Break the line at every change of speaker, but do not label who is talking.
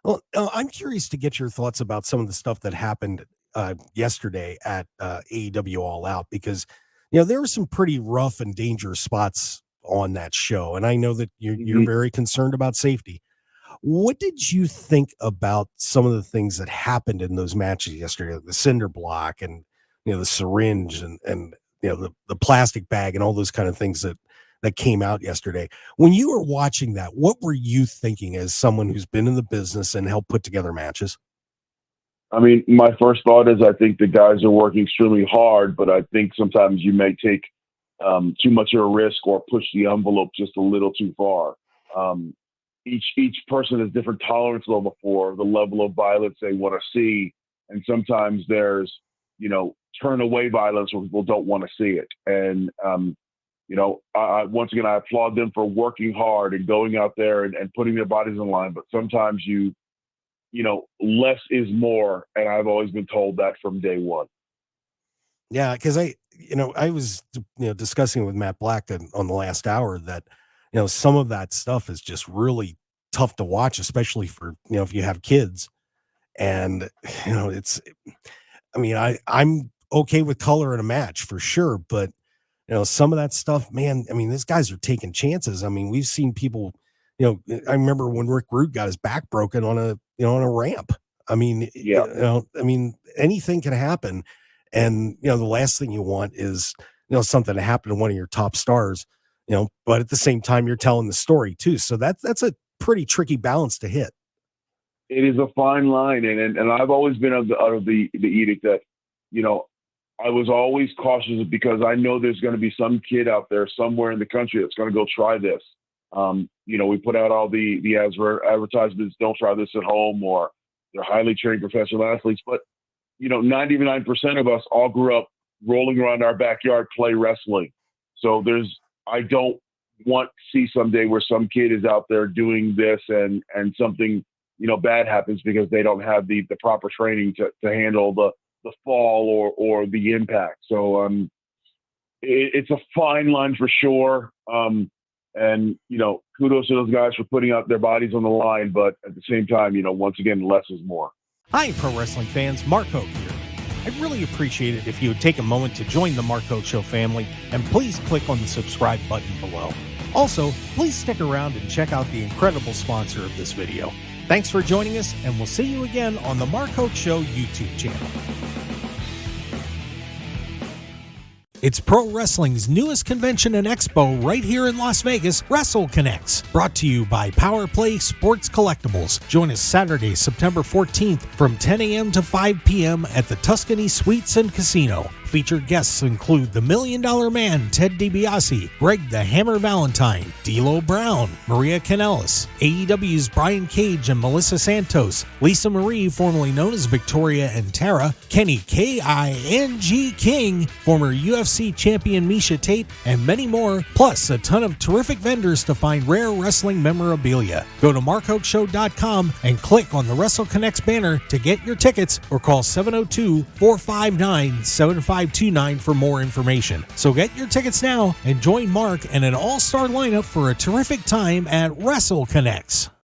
Well, I'm curious to get your thoughts about some of the stuff that happened yesterday at AEW All Out because there were some pretty rough and dangerous spots on that show, and I know that you're
Mhm.
very concerned about safety. What did you think about some of the things that happened in those matches yesterday, like the cinder block and the syringe and the plastic bag and all those kind of things that came out yesterday? When you were watching that, what were you thinking as someone who's been in the business and helped put together matches?
I mean, my first thought is I think the guys are working extremely hard, but I think sometimes you may take too much of a risk or push the envelope just a little too far. Um, each person has different tolerance level for the level of violence they want to see, and sometimes there's turn away violence where people don't want to see it. And once again, I applaud them for working hard and going out there and putting their bodies in line. But sometimes less is more, and I've always been told that from day one.
Yeah, because I was discussing with Matt Black on the last hour that some of that stuff is just really tough to watch, especially for if you have kids. And it's I mean I'm okay with color in a match for sure, but some of that stuff, man, I mean, these guys are taking chances. I mean, we've seen people, I remember when Rick Rude got his back broken on a ramp. I mean,
Yeah,
anything can happen. And, the last thing you want is, something to happen to one of your top stars, but at the same time, you're telling the story too. So that's a pretty tricky balance to hit.
it is a fine line, and I've always been of the edict that I was always cautious because I know there's going to be some kid out there somewhere in the country that's going to go try this. We put out all the advertisements, don't try this at home, or they're highly trained professional athletes. But, 99% of us all grew up rolling around our backyard, play wrestling. So I don't want to see someday where some kid is out there doing this and something, bad happens because they don't have the proper training to handle the fall or the impact. So it's a fine line for sure. And kudos to those guys for putting out their bodies on the line. But at the same time, once again, less is more.
Hi, pro wrestling fans. Mark Hoke here. I'd really appreciate it if you would take a moment to join the Mark Hoke Show family, and please click on the subscribe button below. Also, please stick around and check out the incredible sponsor of this video. Thanks for joining us, and we'll see you again on the Mark Hoke Show YouTube channel. It's pro wrestling's newest convention and expo right here in Las Vegas, WrestleConnects, brought to you by Power Play Sports Collectibles. Join us Saturday, September 14th from 10 a.m. to 5 p.m. at the Tuscany Suites and Casino. Featured guests include the $1 Million Man, Ted DiBiase, Greg the Hammer Valentine, D'Lo Brown, Maria Kanellis, AEW's Brian Cage and Melissa Santos, Lisa Marie, formerly known as Victoria and Tara, Kenny King, King, former UFC champion Misha Tate, and many more, plus a ton of terrific vendors to find rare wrestling memorabilia. Go to markhokeshow.com and click on the WrestleConnects banner to get your tickets, or call 702-459-7529 for more information. So get your tickets now and join Mark and an all-star lineup for a terrific time at WrestleConnects.